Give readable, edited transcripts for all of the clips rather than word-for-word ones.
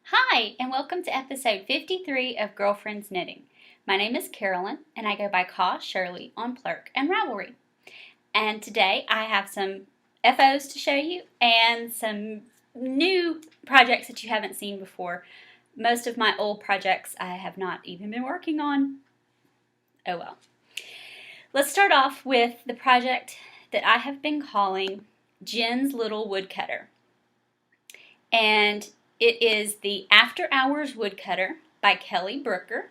Hi, and welcome to episode 53 of Girlfriends Knitting. My name is Carolyn, and I go by Caw Shirley on Plurk and Ravelry. And today I have some FOs to show you and some new projects that you haven't seen before. Most of my old projects I have not even been working on. Oh well. Let's start off with the project that I have been calling Jen's Little Woodcutter. And it is the After Hours Woodcutter by Kelly Brooker.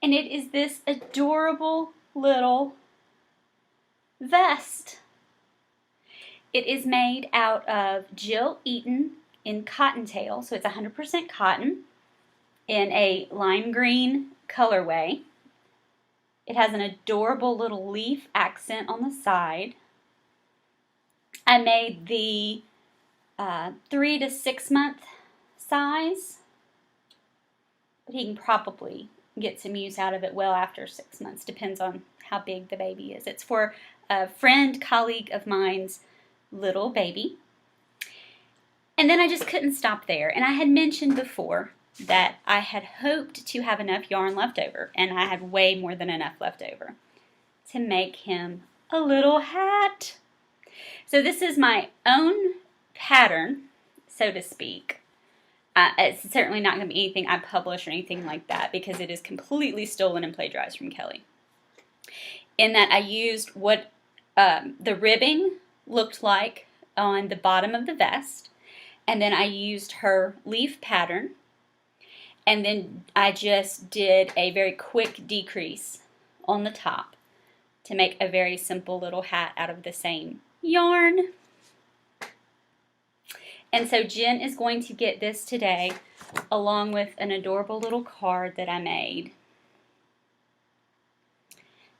And it is this adorable little vest. It is made out of Jill Eaton in Cottontail, so it's 100% cotton in a lime green colorway. It has an adorable little leaf accent on the side. I made the 3 to 6 month size, but he can probably get some use out of it well after 6 months, depends on how big the baby is. It's for a friend, colleague of mine's little baby. And then I just couldn't stop there, and I had mentioned before that I had hoped to have enough yarn left over, and I had way more than enough left over to make him a little hat. So this is my own pattern, so to speak. It's certainly not going to be anything I publish or anything like that because it is completely stolen and plagiarized from Kelly. In that I used what the ribbing looked like on the bottom of the vest, and then I used her leaf pattern, and then I just did a very quick decrease on the top to make a very simple little hat out of the same yarn. And so Jen is going to get this today along with an adorable little card that I made.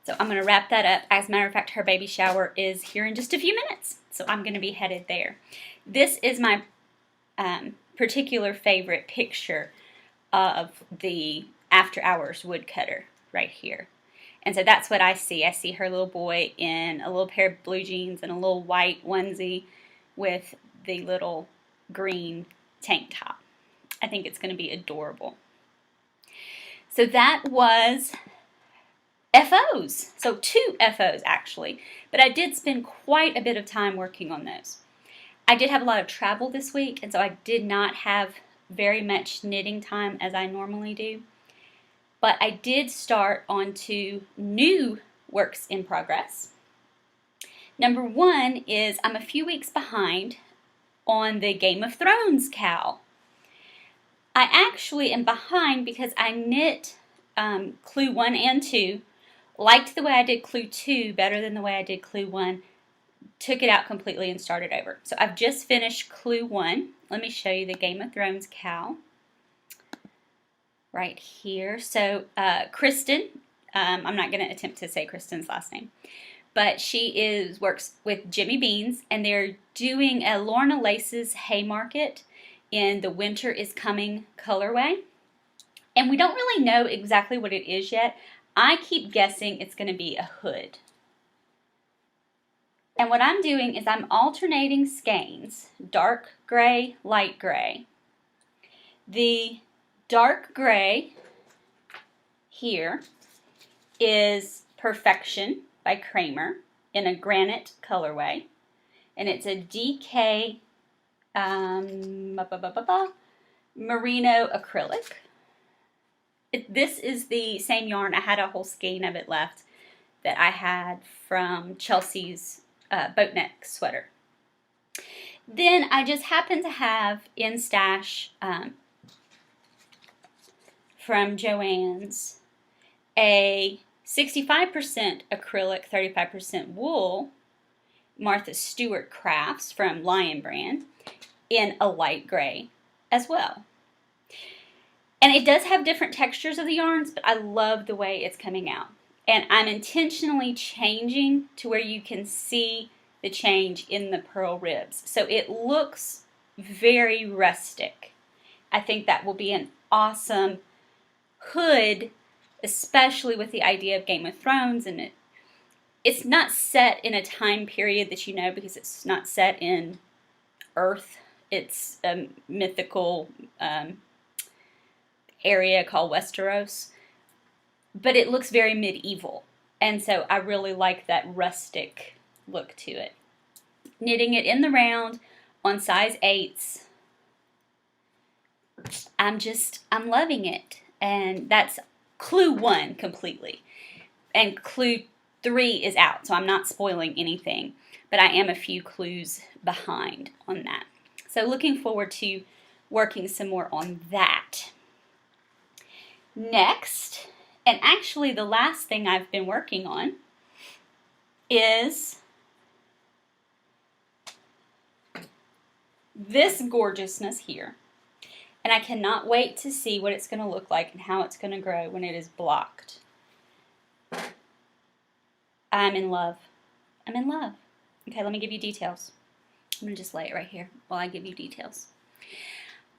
So I'm going to wrap that up. As a matter of fact, her baby shower is here in just a few minutes, so I'm going to be headed there. This is my particular favorite picture of the After Hours Woodcutter right here. And so that's what I see. I see her little boy in a little pair of blue jeans and a little white onesie with the little green tank top. I think it's going to be adorable. So that was FOs. So 2 FOs actually, but I did spend quite a bit of time working on those. I did have a lot of travel this week, and so I did not have very much knitting time as I normally do. But I did start on 2 new works in progress. Number 1 is I'm a few weeks behind on the Game of Thrones cowl. I actually am behind because I knit Clue 1 and 2, liked the way I did Clue 2 better than the way I did Clue 1, took it out completely and started over. So I've just finished Clue 1. Let me show you the Game of Thrones cowl right here. So Kristen, I'm not going to attempt to say Kristen's last name, but she works with Jimmy Beans, and they're doing a Lorna Lace's Haymarket in the Winter is Coming colorway. And we don't really know exactly what it is yet. I keep guessing it's going to be a hood. And what I'm doing is I'm alternating skeins, dark gray, light gray. The dark gray here is Perfection by Kramer in a granite colorway, and it's a DK merino acrylic. This is the same yarn. I had a whole skein of it left that I had from Chelsea's boat neck sweater. Then I just happen to have in stash from Joann's a 65% acrylic, 35% wool Martha Stewart Crafts from Lion Brand in a light gray as well. And it does have different textures of the yarns, but I love the way it's coming out. And I'm intentionally changing to where you can see the change in the pearl ribs. So it looks very rustic. I think that will be an awesome hood, especially with the idea of Game of Thrones, and it's not set in a time period that you know, because it's not set in Earth It's a mythical area called Westeros, but it looks very medieval, and so I really like that rustic look to it. Knitting it in the round on size 8s. I'm loving it, and that's clue 1 completely, and clue 3 is out, so I'm not spoiling anything, but I am a few clues behind on that. So looking forward to working some more on that. Next, and actually the last thing I've been working on, is this gorgeousness here. And I cannot wait to see what it's going to look like and how it's going to grow when it is blocked. I'm in love. I'm in love. Okay, let me give you details. I'm going to just lay it right here while I give you details.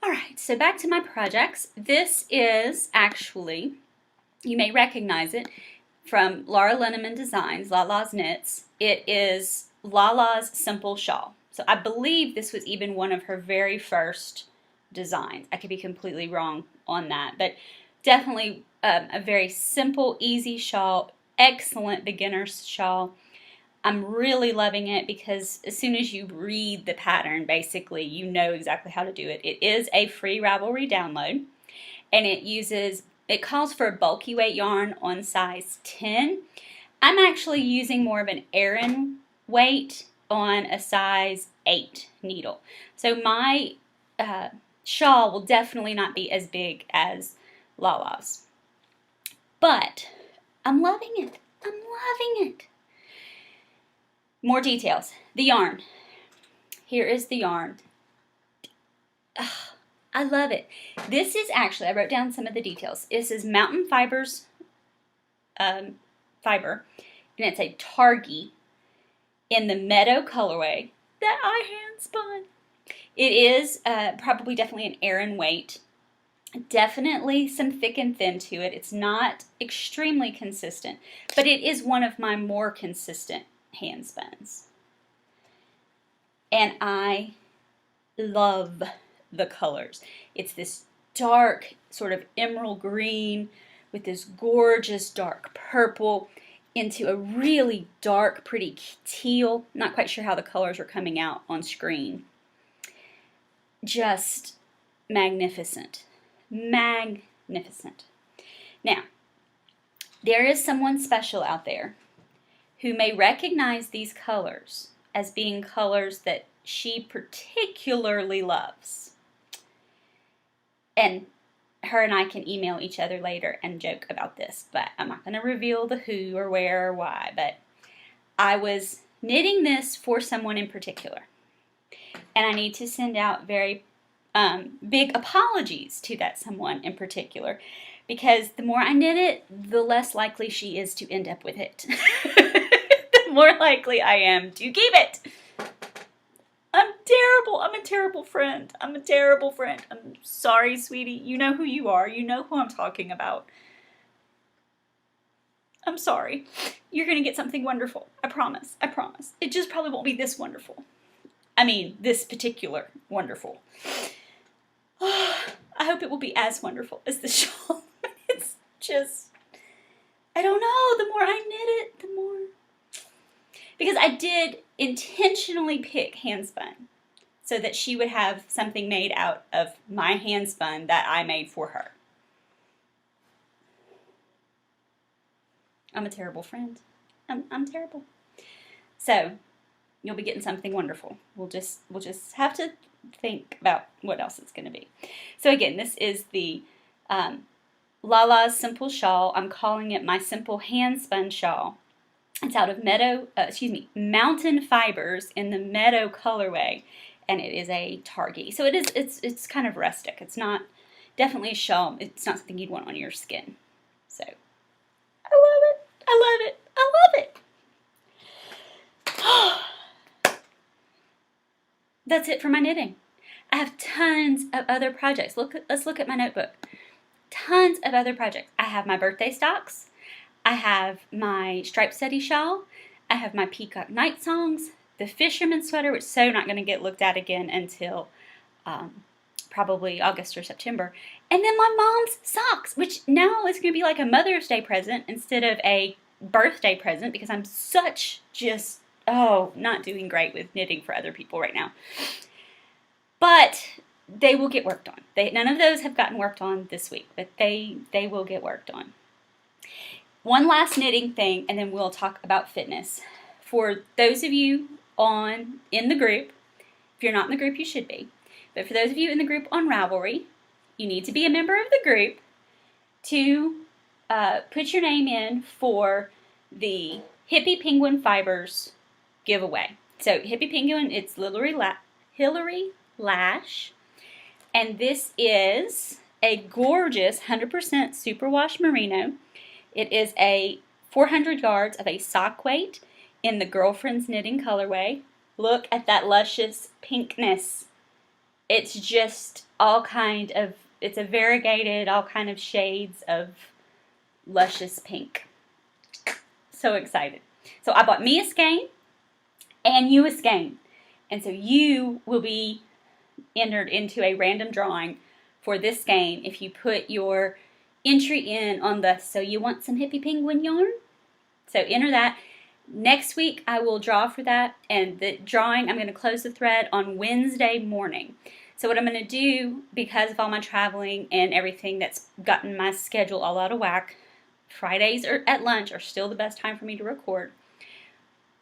Alright, so back to my projects. This is actually, you may recognize it from Laura Linneman Designs, Lala's Knits. It is Lala's Simple Shawl. So I believe this was even one of her very first designs. I could be completely wrong on that, but definitely a very simple, easy shawl, excellent beginner's shawl. I'm really loving it because as soon as you read the pattern, basically, you know exactly how to do it. It is a free Ravelry download, and it calls for a bulky weight yarn on size 10. I'm actually using more of an Aran weight on a size 8 needle. So my shawl will definitely not be as big as Lala's. But I'm loving it. I'm loving it. More details. The yarn. Here is the yarn. Ugh, I love it. This is actually, I wrote down some of the details. This is Mountain Fibers fiber, and it's a Targhee in the Meadow colorway that I hand spun. It is definitely an Aran weight. Definitely some thick and thin to it. It's not extremely consistent, but it is one of my more consistent hand spuns. And I love the colors. It's this dark sort of emerald green with this gorgeous dark purple into a really dark, pretty teal. Not quite sure how the colors are coming out on screen. Just magnificent. Magnificent. Now, there is someone special out there who may recognize these colors as being colors that she particularly loves. And her and I can email each other later and joke about this, but I'm not going to reveal the who or where or why. But I was knitting this for someone in particular, and I need to send out very big apologies to that someone in particular, because the more I knit it, the less likely she is to end up with it. The more likely I am to keep it. I'm terrible. I'm a terrible friend. I'm a terrible friend. I'm sorry, sweetie. You know who you are. You know who I'm talking about. I'm sorry. You're going to get something wonderful. I promise. I promise. It just probably won't be this wonderful. I mean, this particular wonderful. I hope it will be as wonderful as the shawl. It's just, I don't know. The more I knit it, the more. Because I did intentionally pick handspun so that she would have something made out of my handspun that I made for her. I'm a terrible friend. I'm terrible. So you'll be getting something wonderful. We'll just have to think about what else it's going to be. So again, this is the Lala's Simple Shawl. I'm calling it my Simple Handspun Shawl. It's out of Mountain Fibers in the Meadow colorway, and it is a Targhee. So it's kind of rustic. It's not definitely a shawl. It's not something you'd want on your skin. So I love it. I love it. I love it. That's it for my knitting. I have tons of other projects. Let's look at my notebook. Tons of other projects. I have my birthday stocks. I have my striped study shawl. I have my peacock night songs. The fisherman sweater, which is so not going to get looked at again until probably August or September. And then my mom's socks, which now is going to be like a Mother's Day present instead of a birthday present, because I'm not doing great with knitting for other people right now. But they will get worked on. None of those have gotten worked on this week, but they will get worked on. One last knitting thing, and then we'll talk about fitness. For those of you in the group, if you're not in the group, you should be. But for those of you in the group on Ravelry, you need to be a member of the group to put your name in for the Hippie Penguin Fibers giveaway. So Hippie Penguin, it's Hillary Lash, and this is a gorgeous 100% superwash merino. It is a 400 yards of a sock weight in the Girlfriend's Knitting colorway. Look at that luscious pinkness. It's just it's a variegated, all kind of shades of luscious pink. So excited. So I bought me a skein and you a skein. And so you will be entered into a random drawing for this skein if you put your entry in on the So You Want Some Hippie Penguin Yarn? So enter that. Next week I will draw for that, and the drawing, I'm going to close the thread on Wednesday morning. So what I'm going to do, because of all my traveling and everything that's gotten my schedule all out of whack, Fridays at lunch are still the best time for me to record.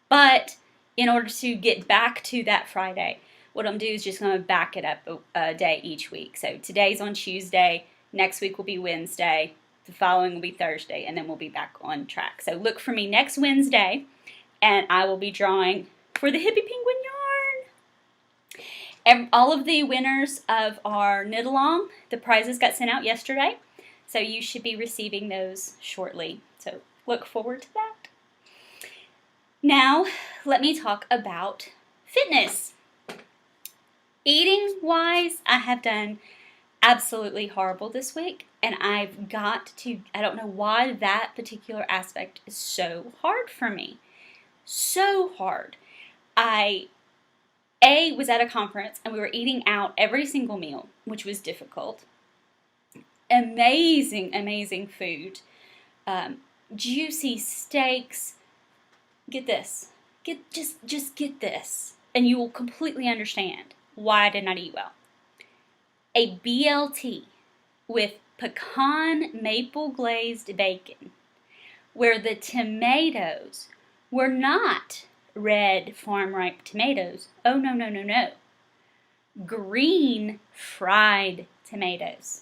But in order to get back to that Friday, what I'm going to do is just going to back it up a day each week. So today's on Tuesday, next week will be Wednesday, the following will be Thursday, and then we'll be back on track. So look for me next Wednesday, and I will be drawing for the Hippie Penguin Yarn. And all of the winners of our knit along, the prizes got sent out yesterday, so you should be receiving those shortly. So look forward to that. Now, let me talk about fitness. Eating-wise, I have done absolutely horrible this week, and I don't know why that particular aspect is so hard for me. So hard. I was at a conference, and we were eating out every single meal, which was difficult. Amazing, amazing food. Juicy steaks. Get this. Just get this, and you will completely understand why I did not eat well. A BLT with pecan maple glazed bacon, where the tomatoes were not red farm ripe tomatoes. Oh, no. Green fried tomatoes.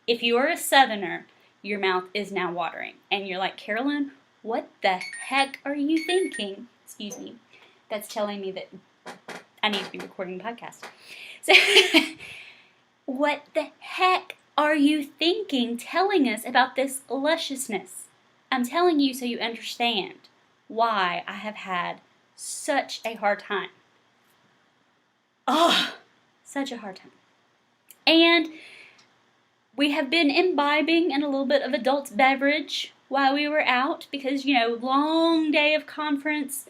If you are a Southerner, your mouth is now watering. And you're like, Carolyn, what the heck are you thinking? Excuse me. That's telling me that I need to be recording the podcast. So, what the heck are you thinking telling us about this lusciousness? I'm telling you so you understand why I have had such a hard time. Oh, such a hard time. And we have been imbibing in a little bit of adult beverage while we were out because, long day of conference,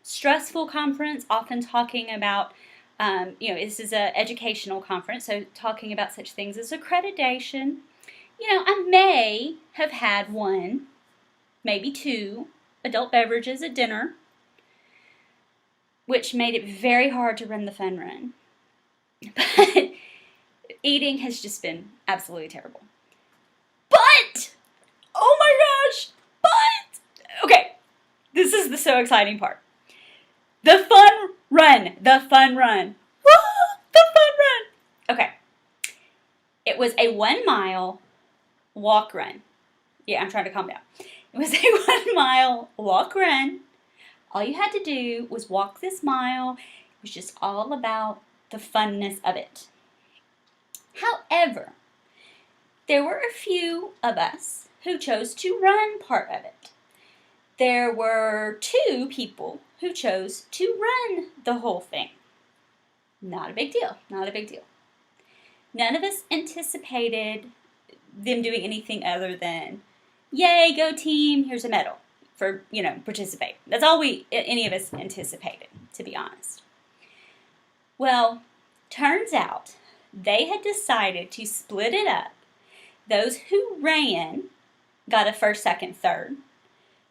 stressful conference, often talking about, this is an educational conference, so talking about such things as accreditation. I may have had one, maybe two adult beverages at dinner, which made it very hard to run the fun run. But eating has just been absolutely terrible. But, oh my gosh, okay, this is the so exciting part. The fun run. Woo, the fun run. Okay, it was a 1 mile walk run. Yeah, I'm trying to calm down. It was a 1 mile walk run. All you had to do was walk this mile. It was just all about the funness of it. However, there were a few of us who chose to run part of it. There were 2 people who chose to run the whole thing. Not a big deal. None of us anticipated them doing anything other than, yay, go team, here's a medal for, participate. That's all any of us anticipated, to be honest. Well, turns out they had decided to split it up. Those who ran got a first, second, third.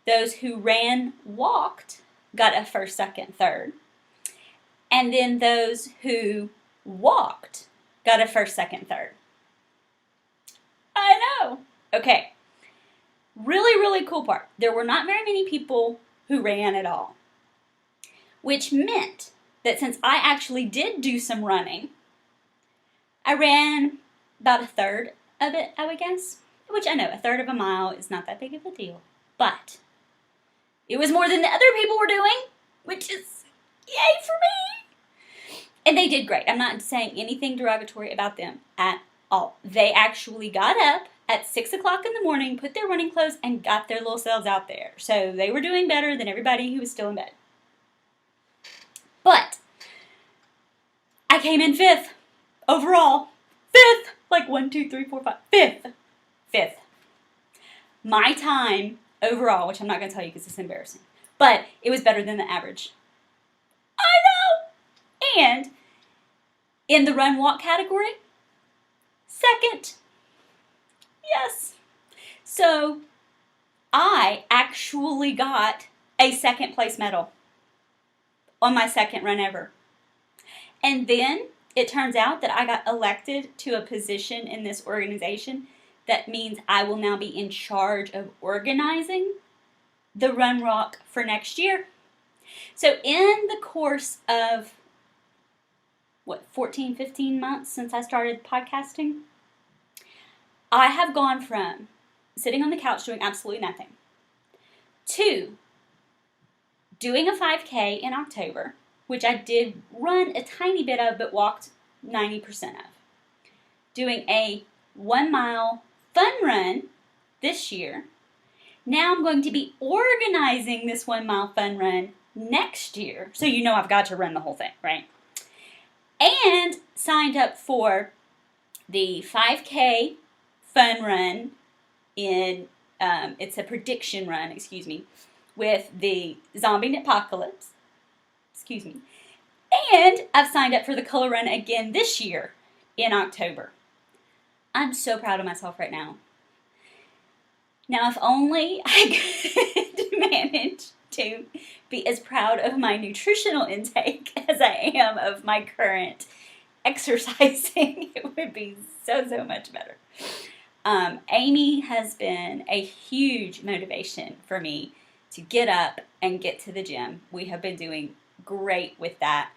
Those who ran, walked, got a first, second, third. And then those who walked got a first, second, third. I know. Okay. Really, really cool part. There were not very many people who ran at all, which meant that since I actually did do some running, I ran about a third of it, I would guess, which I know a third of a mile is not that big of a deal, but it was more than the other people were doing, which is yay for me. And they did great. I'm not saying anything derogatory about them at all. They actually got up at 6 o'clock in the morning, put their running clothes, and got their little selves out there. So they were doing better than everybody who was still in bed. But I came in 5th overall. 5th! Like 1, 2, 3, 4, 5. 5th. 5th. My time overall, which I'm not going to tell you because it's embarrassing, but it was better than the average. I know! And in the run walk category, 2nd. Yes. So I actually got a 2nd place medal on my 2nd run ever. And then it turns out that I got elected to a position in this organization that means I will now be in charge of organizing the run walk for next year. So in the course of 14, 15 months since I started podcasting, I have gone from sitting on the couch doing absolutely nothing to doing a 5K in October, which I did run a tiny bit of but walked 90% of. Doing a 1 mile fun run this year. Now I'm going to be organizing this 1 mile fun run next year. So you know I've got to run the whole thing, right? And signed up for the 5K fun run in, it's a prediction run, with the zombie apocalypse, and I've signed up for the color run again this year in October. I'm so proud of myself right now. Now, if only I could manage to be as proud of my nutritional intake as I am of my current exercising, it would be so much better. Amy has been a huge motivation for me to get up and get to the gym. We have been doing great with that,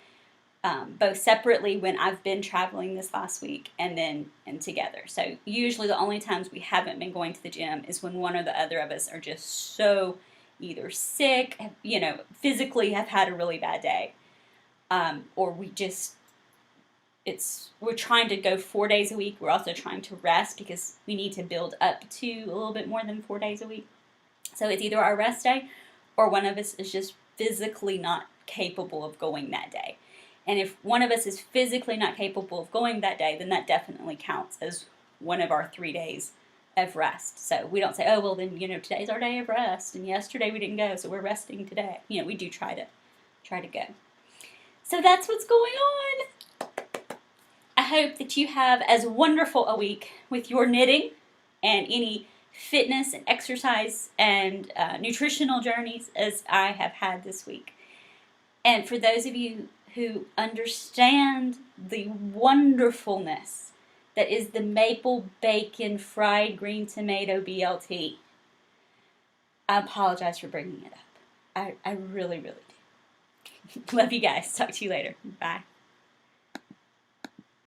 both separately when I've been traveling this last week and together. So usually the only times we haven't been going to the gym is when one or the other of us are just so either sick, physically have had a really bad day, or we're trying to go 4 days a week. We're also trying to rest because we need to build up to a little bit more than 4 days a week. So it's either our rest day or one of us is just physically not capable of going that day. And if one of us is physically not capable of going that day, then that definitely counts as one of our 3 days of rest. So we don't say, oh, well, then, today's our day of rest, and yesterday we didn't go, so we're resting today. We do try to go. So that's what's going on. I hope that you have as wonderful a week with your knitting and any fitness and exercise and nutritional journeys as I have had this week. And for those of you who understand the wonderfulness that is the maple bacon fried green tomato BLT, I apologize for bringing it up. I really, really do. Love you guys. Talk to you later. Bye.